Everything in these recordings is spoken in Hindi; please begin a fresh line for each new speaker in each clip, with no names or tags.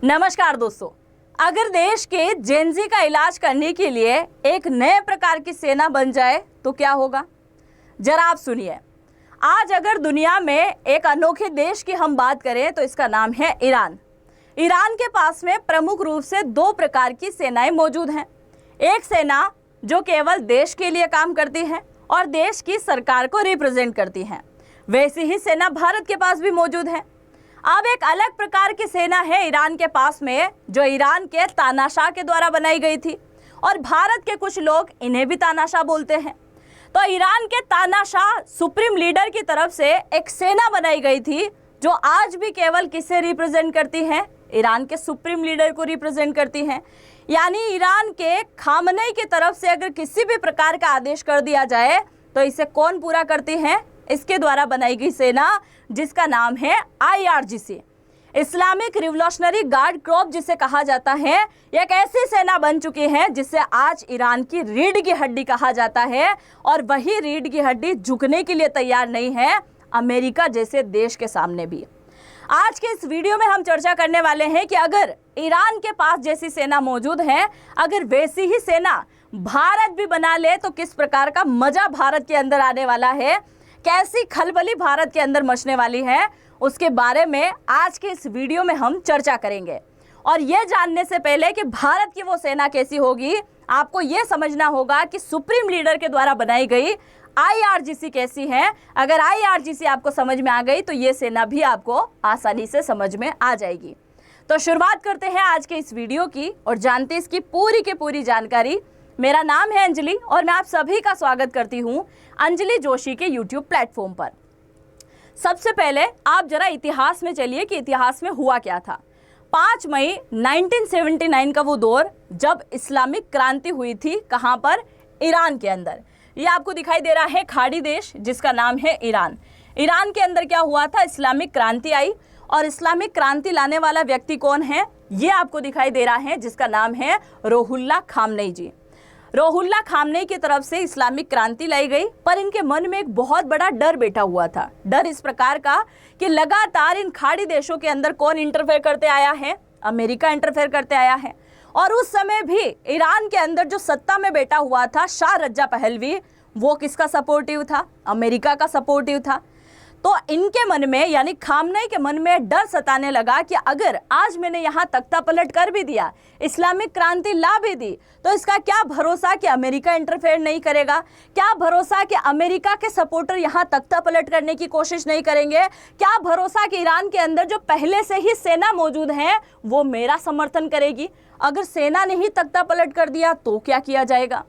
नमस्कार दोस्तों, अगर देश के जेनजी का इलाज करने के लिए एक नए प्रकार की सेना बन जाए तो क्या होगा? जरा आप सुनिए। आज अगर दुनिया में एक अनोखे देश की हम बात करें तो इसका नाम है ईरान। ईरान के पास में प्रमुख रूप से दो प्रकार की सेनाएं मौजूद हैं। एक सेना जो केवल देश के लिए काम करती है और देश की सरकार को रिप्रेजेंट करती है। वैसी ही सेना भारत के पास भी मौजूद है। अब एक अलग प्रकार की सेना है ईरान के पास में, जो ईरान के तानाशाह के द्वारा बनाई गई थी और भारत के कुछ लोग इन्हें भी तानाशाह बोलते हैं। तो ईरान के तानाशाह सुप्रीम लीडर की तरफ से एक सेना बनाई गई थी जो आज भी केवल किसे रिप्रेजेंट करती है? ईरान के सुप्रीम लीडर को रिप्रेजेंट करती है। यानी ईरान के खामनेई की तरफ से अगर किसी भी प्रकार का आदेश कर दिया जाए तो इसे कौन पूरा करती है? इसके द्वारा बनाई गई सेना, जिसका नाम है IRGC, Islamic revolutionary guard corps जिसे कहा जाता है। एक ऐसी सेना बन चुकी है जिसे आज ईरान की रीढ़ की हड्डी कहा जाता है, और वही रीढ़ की हड्डी झुकने के लिए तैयार नहीं है अमेरिका जैसे देश के सामने भी। आज के इस वीडियो में हम चर्चा करने वाले हैं कि अगर ईरान के पास जैसी सेना मौजूद है, अगर वैसी ही सेना भारत भी बना ले तो किस प्रकार का मजा भारत के अंदर आने वाला है, कैसी खलबली भारत के अंदर मचने वाली है, उसके बारे में आज के इस वीडियो में हम चर्चा करेंगे। और यह जानने से पहले कि भारत की वो सेना कैसी होगी, आपको यह समझना होगा कि सुप्रीम लीडर के द्वारा बनाई गई IRGC कैसी है। अगर IRGC आपको समझ में आ गई तो ये सेना भी आपको आसानी से समझ में आ जाएगी। तो शुरुआत करते हैं आज के इस वीडियो की और जानते इसकी पूरी की पूरी जानकारी। मेरा नाम है अंजलि और मैं आप सभी का स्वागत करती हूँ अंजलि जोशी के YouTube प्लेटफॉर्म पर। सबसे पहले आप जरा इतिहास में चलिए कि इतिहास में हुआ क्या था। 5 मई 1979 का वो दौर जब इस्लामिक क्रांति हुई थी। कहाँ पर? ईरान के अंदर। ये आपको दिखाई दे रहा है खाड़ी देश जिसका नाम है ईरान। ईरान के अंदर क्या हुआ था? इस्लामिक क्रांति आई, और इस्लामिक क्रांति लाने वाला व्यक्ति कौन है? ये आपको दिखाई दे रहा है, जिसका नाम है रुहुल्लाह खामनेई जी। रुहुल्लाह खामनेई की तरफ से इस्लामिक क्रांति लाई गई, पर इनके मन में एक बहुत बड़ा डर बैठा हुआ था। डर इस प्रकार का कि लगातार इन खाड़ी देशों के अंदर कौन इंटरफेयर करते आया है? अमेरिका इंटरफेयर करते आया है। और उस समय भी ईरान के अंदर जो सत्ता में बैठा हुआ था शाह रज्जा पहलवी, वो किसका सपोर्टिव था? अमेरिका का सपोर्टिव था। तो इनके मन में यानी खामनेई के मन में डर सताने लगा कि अगर आज मैंने यहाँ तख्ता पलट कर भी दिया, इस्लामिक क्रांति ला भी दी, तो इसका क्या भरोसा कि अमेरिका इंटरफेयर नहीं करेगा? क्या भरोसा कि अमेरिका के सपोर्टर यहाँ तख्ता पलट करने की कोशिश नहीं करेंगे? क्या भरोसा कि ईरान के अंदर जो पहले से ही सेना मौजूद है वो मेरा समर्थन करेगी? अगर सेना ने ही तख्ता पलट कर दिया तो क्या किया जाएगा?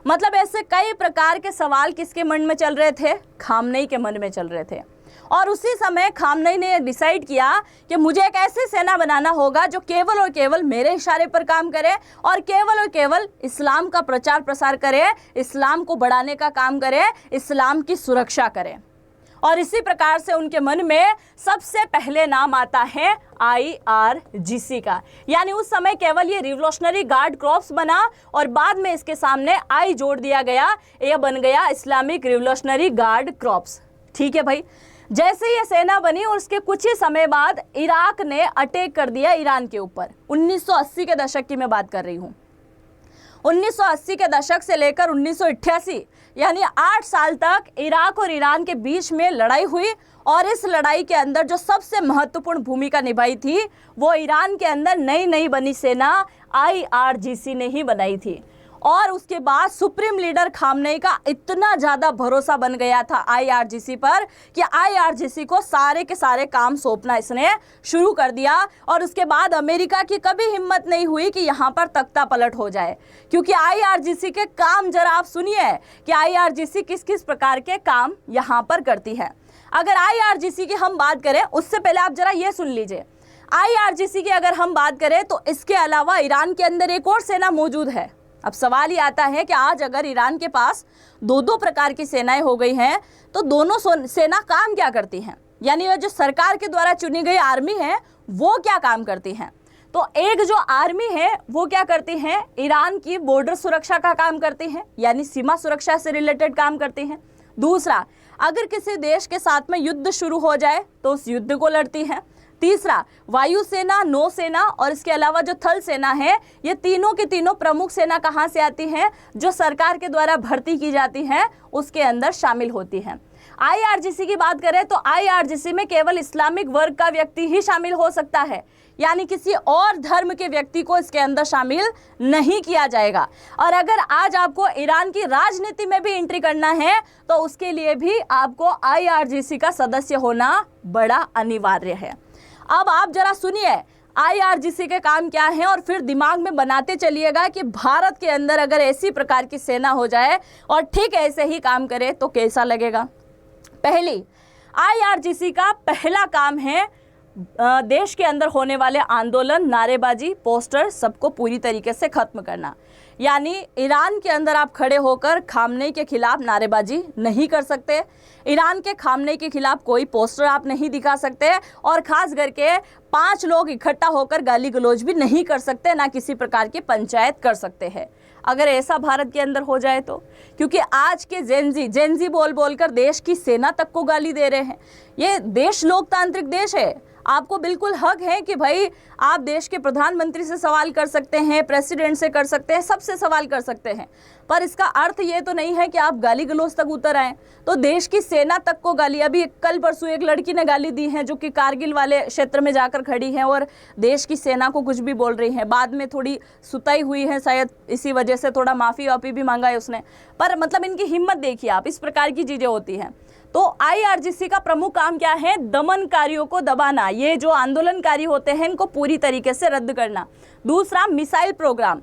मतलब ऐसे कई प्रकार के सवाल किसके मन में चल रहे थे? खामनेई के मन में चल रहे थे। और उसी समय खामनेई ने डिसाइड किया कि मुझे एक ऐसी सेना बनाना होगा जो केवल और केवल मेरे इशारे पर काम करे और केवल इस्लाम का प्रचार प्रसार करे, इस्लाम को बढ़ाने का काम करे, इस्लाम की सुरक्षा करे। और इसी प्रकार से उनके मन में सबसे पहले नाम आता है IRGC का। यानी उस समय केवल ये रिवोल्यूशनरी गार्ड कॉर्प्स बना और बाद में इसके सामने आई जोड़ दिया गया, यह बन गया इस्लामिक रिवोल्यूशनरी गार्ड कॉर्प्स। ठीक है भाई। जैसे ये सेना बनी और उसके कुछ ही समय बाद इराक ने अटैक कर दिया ईरान के ऊपर। 1980 के दशक की मैं बात कर रही हूँ। 1980 के दशक से लेकर 1988 यानी 8 साल तक इराक और ईरान के बीच में लड़ाई हुई, और इस लड़ाई के अंदर जो सबसे महत्वपूर्ण भूमिका निभाई थी वो ईरान के अंदर नई बनी सेना IRGC ने ही बनाई थी। और उसके बाद सुप्रीम लीडर खामनेई का इतना ज़्यादा भरोसा बन गया था IRGC पर कि IRGC को सारे के सारे काम सौंपना इसने शुरू कर दिया। और उसके बाद अमेरिका की कभी हिम्मत नहीं हुई कि यहाँ पर तख्ता पलट हो जाए, क्योंकि IRGC के काम जरा आप सुनिए कि IRGC किस किस प्रकार के काम यहाँ पर करती है। अगर IRGC की हम बात करें, उससे पहले आप जरा ये सुन लीजिए। IRGC की अगर हम बात करें तो इसके अलावा ईरान के अंदर एक और सेना मौजूद है। अब सवाल ये आता है कि आज अगर ईरान के पास दो प्रकार की सेनाएं हो गई हैं तो दोनों सेना काम क्या करती हैं? यानी जो सरकार के द्वारा चुनी गई आर्मी है वो क्या काम करती हैं? तो एक जो आर्मी है वो क्या करती है? ईरान की बॉर्डर सुरक्षा का काम करती है, यानी सीमा सुरक्षा से रिलेटेड काम करती है। दूसरा, अगर किसी देश के साथ में युद्ध शुरू हो जाए तो उस युद्ध को लड़ती है। तीसरा, वायुसेना, नौसेना और इसके अलावा जो थल सेना है, ये तीनों की तीनों प्रमुख सेना कहाँ से आती हैं? जो सरकार के द्वारा भर्ती की जाती हैं उसके अंदर शामिल होती हैं। IRGC की बात करें तो IRGC में केवल इस्लामिक वर्ग का व्यक्ति ही शामिल हो सकता है, यानी किसी और धर्म के व्यक्ति को इसके अंदर शामिल नहीं किया जाएगा। और अगर आज आपको ईरान की राजनीति में भी एंट्री करना है तो उसके लिए भी आपको IRGC का सदस्य होना बड़ा अनिवार्य है। अब आप जरा सुनिए IRGC के काम क्या है और फिर दिमाग में बनाते चलिएगा कि भारत के अंदर अगर ऐसी प्रकार की सेना हो जाए और ठीक ऐसे ही काम करे तो कैसा लगेगा। पहली, IRGC का पहला काम है देश के अंदर होने वाले आंदोलन, नारेबाजी, पोस्टर सबको पूरी तरीके से खत्म करना। यानी ईरान के अंदर आप खड़े होकर खामनेई के खिलाफ नारेबाजी नहीं कर सकते, ईरान के खामनेई के खिलाफ कोई पोस्टर आप नहीं दिखा सकते और खास करके 5 लोग इकट्ठा होकर गाली गलौज भी नहीं कर सकते, ना किसी प्रकार की पंचायत कर सकते हैं। अगर ऐसा भारत के अंदर हो जाए तो, क्योंकि आज के जेनजी बोल बोलकर देश की सेना तक को गाली दे रहे हैं। ये देश लोकतांत्रिक देश है, आपको बिल्कुल हक है कि भाई आप देश के प्रधानमंत्री से सवाल कर सकते हैं, प्रेसिडेंट से कर सकते हैं, सबसे सवाल कर सकते हैं, पर इसका अर्थ ये तो नहीं है कि आप गाली गलौज तक उतर आए। तो देश की सेना तक को गाली, अभी कल परसों एक लड़की ने गाली दी है जो कि कारगिल वाले क्षेत्र में जाकर खड़ी है और देश की सेना को कुछ भी बोल रही है। बाद में थोड़ी सुताई हुई है, शायद इसी वजह से थोड़ा माफ़ी वाफ़ी भी मांगा है उसने, पर मतलब इनकी हिम्मत देखिए आप, इस प्रकार की चीज़ें होती हैं। तो IRGC का प्रमुख काम क्या है? दमनकारियों को दबाना, ये जो आंदोलनकारी होते हैं इनको पूरी तरीके से रद्द करना। दूसरा, मिसाइल प्रोग्राम।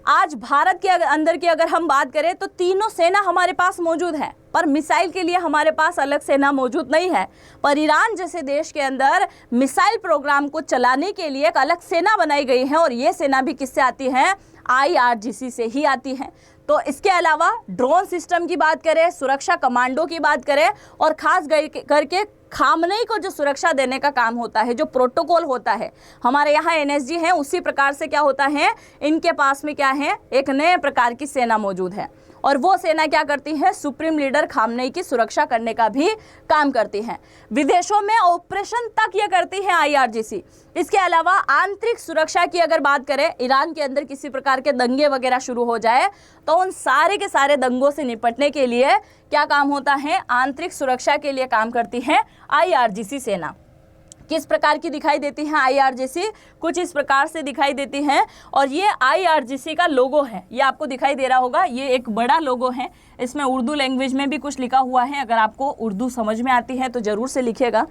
आज भारत के अंदर की अगर हम बात करें तो तीनों सेना हमारे पास मौजूद है, पर मिसाइल के लिए हमारे पास अलग सेना मौजूद नहीं है। पर ईरान जैसे देश के अंदर मिसाइल प्रोग्राम को चलाने के लिए एक अलग सेना बनाई गई है और ये सेना भी किससे आती है? IRGC से ही आती है। तो इसके अलावा ड्रोन सिस्टम की बात करें, सुरक्षा कमांडो की बात करें और खास करके खामनेई को जो सुरक्षा देने का काम होता है, जो प्रोटोकॉल होता है, हमारे यहाँ NSG है, उसी प्रकार से क्या होता है, इनके पास में क्या है, एक नए प्रकार की सेना मौजूद है। और वो सेना क्या करती है? सुप्रीम लीडर खामनेई की सुरक्षा करने का भी काम करती है। विदेशों में ऑपरेशन तक ये करती है IRGC। इसके अलावा आंतरिक सुरक्षा की अगर बात करें, ईरान के अंदर किसी प्रकार के दंगे वगैरह शुरू हो जाए तो उन सारे के सारे दंगों से निपटने के लिए क्या काम होता है? आंतरिक सुरक्षा के लिए काम करती है IRGC सेना। किस प्रकार की दिखाई देती है IRGC? कुछ इस प्रकार से दिखाई देती है और ये IRGC का लोगो है, ये आपको दिखाई दे रहा होगा, ये एक बड़ा लोगो है। इसमें उर्दू लैंग्वेज में भी कुछ लिखा हुआ है, अगर आपको उर्दू समझ में आती है तो ज़रूर से लिखिएगा।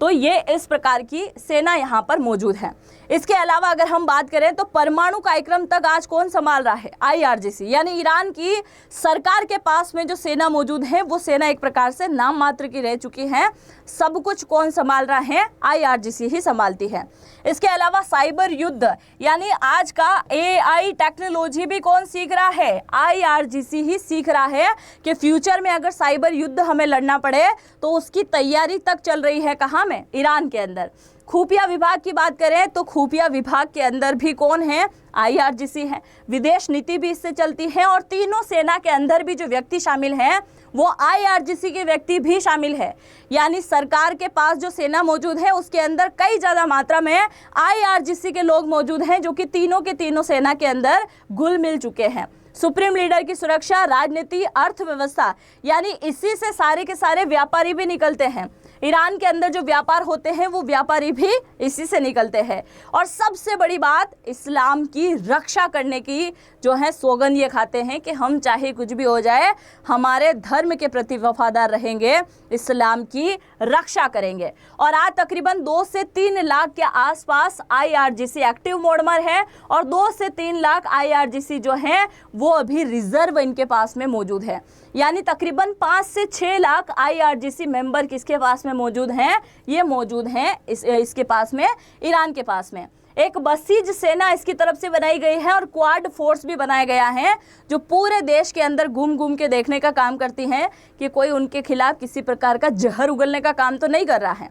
तो ये इस प्रकार की सेना यहाँ पर मौजूद है। इसके अलावा अगर हम बात करें तो परमाणु कार्यक्रम तक आज कौन संभाल रहा है? IRGC। यानी ईरान की सरकार के पास में जो सेना मौजूद है वो सेना एक प्रकार से नाम मात्र की रह चुकी है, सब कुछ कौन संभाल रहा है? IRGC ही संभालती है। इसके अलावा साइबर युद्ध, यानी आज का AI टेक्नोलॉजी भी कौन सीख रहा है? IRGC ही सीख रहा है कि फ्यूचर में अगर साइबर युद्ध हमें लड़ना पड़े तो उसकी तैयारी तक चल रही है। कहाँ में? ईरान के अंदर। खुफिया विभाग की बात करें तो खुफिया विभाग के अंदर भी कौन है? IRGC है। विदेश नीति भी इससे चलती है और तीनों सेना के अंदर भी जो व्यक्ति शामिल हैं वो IRGC के व्यक्ति भी शामिल है। यानी सरकार के पास जो सेना मौजूद है उसके अंदर कई ज़्यादा मात्रा में IRGC के लोग मौजूद हैं जो कि तीनों के तीनों सेना के अंदर घुल मिल चुके हैं। सुप्रीम लीडर की सुरक्षा, राजनीति, अर्थव्यवस्था, यानी इसी से सारे के सारे व्यापारी भी निकलते हैं। ईरान के अंदर जो व्यापार होते हैं वो व्यापारी भी इसी से निकलते हैं। और सबसे बड़ी बात, इस्लाम की रक्षा करने की जो है सौगंध ये खाते हैं कि हम चाहे कुछ भी हो जाए हमारे धर्म के प्रति वफादार रहेंगे, इस्लाम की रक्षा करेंगे। और आज तकरीबन 2 से 3 लाख के आसपास IRGC एक्टिव मोड में है और 2 से 3 लाख IRGC जो है वो अभी रिजर्व इनके पास में मौजूद है। यानी तकरीबन 5 से 6 लाख IRGC मेंबर किसके पास में मौजूद हैं? ये मौजूद हैं इसके पास में, ईरान के पास में। एक बसीज सेना इसकी तरफ से बनाई गई है और क्वाड फोर्स भी बनाया गया है जो पूरे देश के अंदर घूम घूम के देखने का काम करती हैं कि कोई उनके खिलाफ किसी प्रकार का जहर उगलने का काम तो नहीं कर रहा है।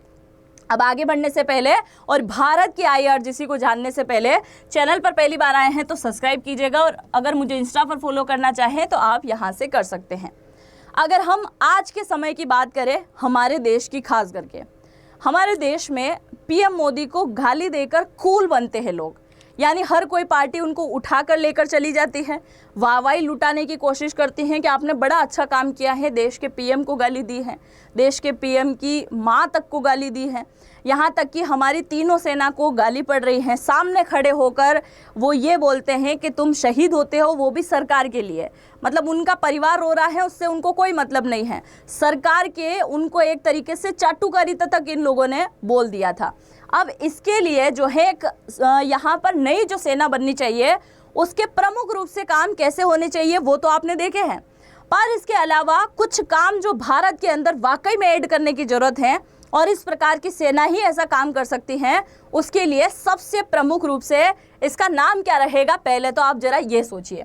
अब आगे बढ़ने से पहले और भारत की IRGC को जानने से पहले चैनल पर पहली बार आए हैं तो सब्सक्राइब कीजिएगा और अगर मुझे इंस्टा पर फॉलो करना चाहें तो आप यहाँ से कर सकते हैं। अगर हम आज के समय की बात करें हमारे देश की, खास करके हमारे देश में पीएम मोदी को गाली देकर कूल बनते हैं लोग, यानी हर कोई पार्टी उनको उठाकर लेकर चली जाती है, वाहवाही लुटाने की कोशिश करती हैं कि आपने बड़ा अच्छा काम किया है, देश के पीएम को गाली दी है, देश के पीएम की माँ तक को गाली दी है, यहाँ तक कि हमारी तीनों सेना को गाली पड़ रही है। सामने खड़े होकर वो ये बोलते हैं कि तुम शहीद होते हो वो भी सरकार के लिए, मतलब उनका परिवार रो रहा है उससे उनको कोई मतलब नहीं है, सरकार के उनको एक तरीके से चाटुकारिता तक इन लोगों ने बोल दिया था। अब इसके लिए जो है यहाँ पर नई जो सेना बननी चाहिए उसके प्रमुख रूप से काम कैसे होने चाहिए वो तो आपने देखे हैं, पर इसके अलावा कुछ काम जो भारत के अंदर वाकई में ऐड करने की जरूरत है और इस प्रकार की सेना ही ऐसा काम कर सकती है, उसके लिए सबसे प्रमुख रूप से इसका नाम क्या रहेगा, पहले तो आप जरा ये सोचिए।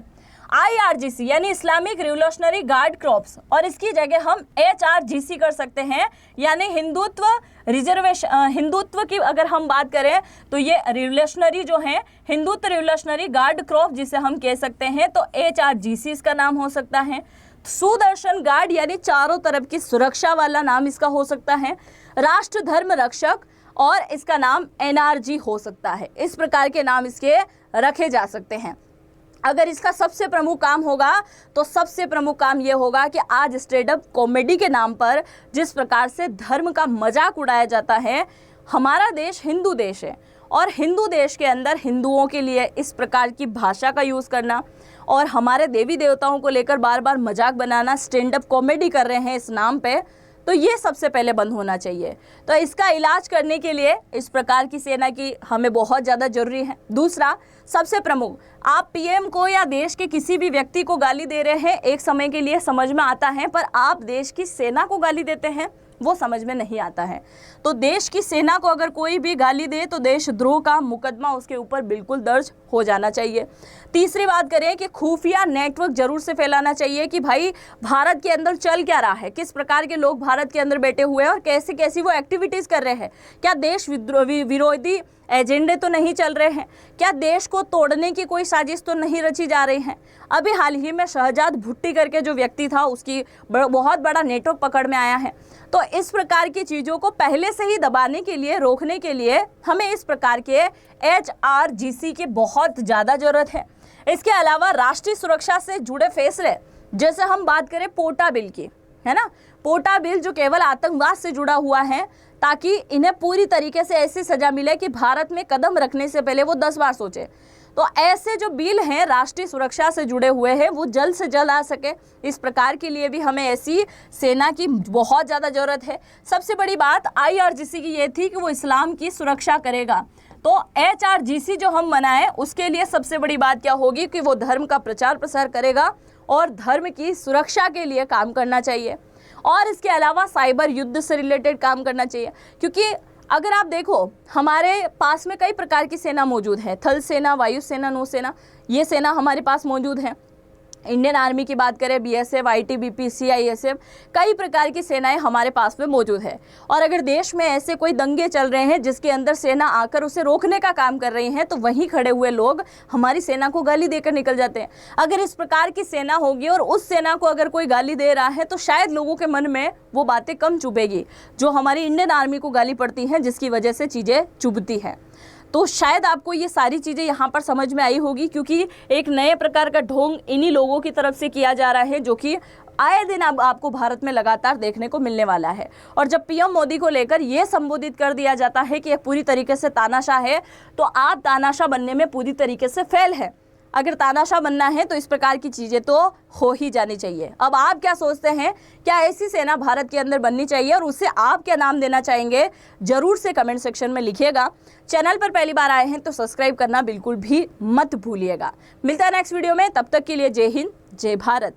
IRGC यानी इस्लामिक रिवोल्यूशनरी गार्ड कॉर्प्स, और इसकी जगह हम HRGC कर सकते हैं, यानी हिंदुत्व की अगर हम बात करें तो ये रिवोल्यूशनरी जो है हिंदुत्व रिवोल्यूशनरी गार्ड कॉर्प्स जिसे हम कह सकते हैं, तो HRGC इसका नाम हो सकता है। सुदर्शन गार्ड यानी चारों तरफ की सुरक्षा वाला नाम इसका हो सकता है। राष्ट्र धर्म रक्षक, और इसका नाम NRG हो सकता है। इस प्रकार के नाम इसके रखे जा सकते हैं। अगर इसका सबसे प्रमुख काम होगा तो सबसे प्रमुख काम ये होगा कि आज स्टैंड अप कॉमेडी के नाम पर जिस प्रकार से धर्म का मजाक उड़ाया जाता है, हमारा देश हिंदू देश है और हिंदू देश के अंदर हिंदुओं के लिए इस प्रकार की भाषा का यूज़ करना और हमारे देवी देवताओं को लेकर बार बार मजाक बनाना, स्टैंड अप कॉमेडी कर रहे हैं इस नाम पे, तो ये सबसे पहले बंद होना चाहिए। तो इसका इलाज करने के लिए इस प्रकार की सेना की हमें बहुत ज़्यादा ज़रूरी है। दूसरा सबसे प्रमुख, आप पीएम को या देश के किसी भी व्यक्ति को गाली दे रहे हैं एक समय के लिए समझ में आता है, पर आप देश की सेना को गाली देते हैं वो समझ में नहीं आता है। तो देश की सेना को अगर कोई भी गाली दे तो देशद्रोह का मुकदमा उसके ऊपर बिल्कुल दर्ज हो जाना चाहिए। तीसरी बात करें कि खुफिया नेटवर्क जरूर से फैलाना चाहिए कि भाई भारत के अंदर चल क्या रहा है, किस प्रकार के लोग भारत के अंदर बैठे हुए हैं और कैसी कैसी वो एक्टिविटीज़ कर रहे हैं, क्या देश विरोधी एजेंडे तो नहीं चल रहे हैं, क्या देश को तोड़ने की कोई साजिश तो नहीं रची जा रही है। अभी हाल ही में शहजाद भुट्टी करके जो व्यक्ति था उसकी बहुत बड़ा नेटवर्क पकड़ में आया है। तो इस प्रकार की चीज़ों को पहले से ही दबाने के लिए, रोकने के लिए हमें इस प्रकार के HRGC की बहुत ज़्यादा ज़रूरत है। इसके अलावा राष्ट्रीय सुरक्षा से जुड़े फैसले, जैसे हम बात करें पोटा बिल की, है ना, पोटा बिल जो केवल आतंकवाद से जुड़ा हुआ है, ताकि इन्हें पूरी तरीके से ऐसी सज़ा मिले कि भारत में कदम रखने से पहले वो 10 बार सोचे। तो ऐसे जो बिल हैं राष्ट्रीय सुरक्षा से जुड़े हुए हैं वो जल्द से जल्द आ सके, इस प्रकार के लिए भी हमें ऐसी सेना की बहुत ज़्यादा ज़रूरत है। सबसे बड़ी बात IRGC की ये थी कि वो इस्लाम की सुरक्षा करेगा, तो HRGC जो हम बनाएं उसके लिए सबसे बड़ी बात क्या होगी कि वो धर्म का प्रचार प्रसार करेगा और धर्म की सुरक्षा के लिए काम करना चाहिए। और इसके अलावा साइबर युद्ध से रिलेटेड काम करना चाहिए, क्योंकि अगर आप देखो हमारे पास में कई प्रकार की सेना मौजूद है, थल सेना, वायु सेना, नौसेना, ये सेना हमारे पास मौजूद है। इंडियन आर्मी की बात करें, BSF, ITBP, CISF, कई प्रकार की सेनाएं हमारे पास में मौजूद है। और अगर देश में ऐसे कोई दंगे चल रहे हैं जिसके अंदर सेना आकर उसे रोकने का काम कर रही है, तो वहीं खड़े हुए लोग हमारी सेना को गाली देकर निकल जाते हैं। अगर इस प्रकार की सेना होगी और उस सेना को अगर कोई गाली दे रहा है तो शायद लोगों के मन में वो बातें कम चुभेगी जो हमारी इंडियन आर्मी को गाली पड़ती हैं, जिसकी वजह से चीज़ें चुभती हैं। तो शायद आपको ये सारी चीज़ें यहाँ पर समझ में आई होगी, क्योंकि एक नए प्रकार का ढोंग इन्हीं लोगों की तरफ से किया जा रहा है जो कि आए दिन अब आपको भारत में लगातार देखने को मिलने वाला है। और जब पीएम मोदी को लेकर ये संबोधित कर दिया जाता है कि यह पूरी तरीके से तानाशाह है, तो आप तानाशाह बनने में पूरी तरीके से फेल है। अगर तानाशाह बनना है तो इस प्रकार की चीज़ें तो हो ही जानी चाहिए। अब आप क्या सोचते हैं, क्या ऐसी सेना भारत के अंदर बननी चाहिए और उसे आप क्या नाम देना चाहेंगे, जरूर से कमेंट सेक्शन में लिखिएगा। चैनल पर पहली बार आए हैं तो सब्सक्राइब करना बिल्कुल भी मत भूलिएगा। मिलता है नेक्स्ट वीडियो में, तब तक के लिए जय हिंद, जय भारत।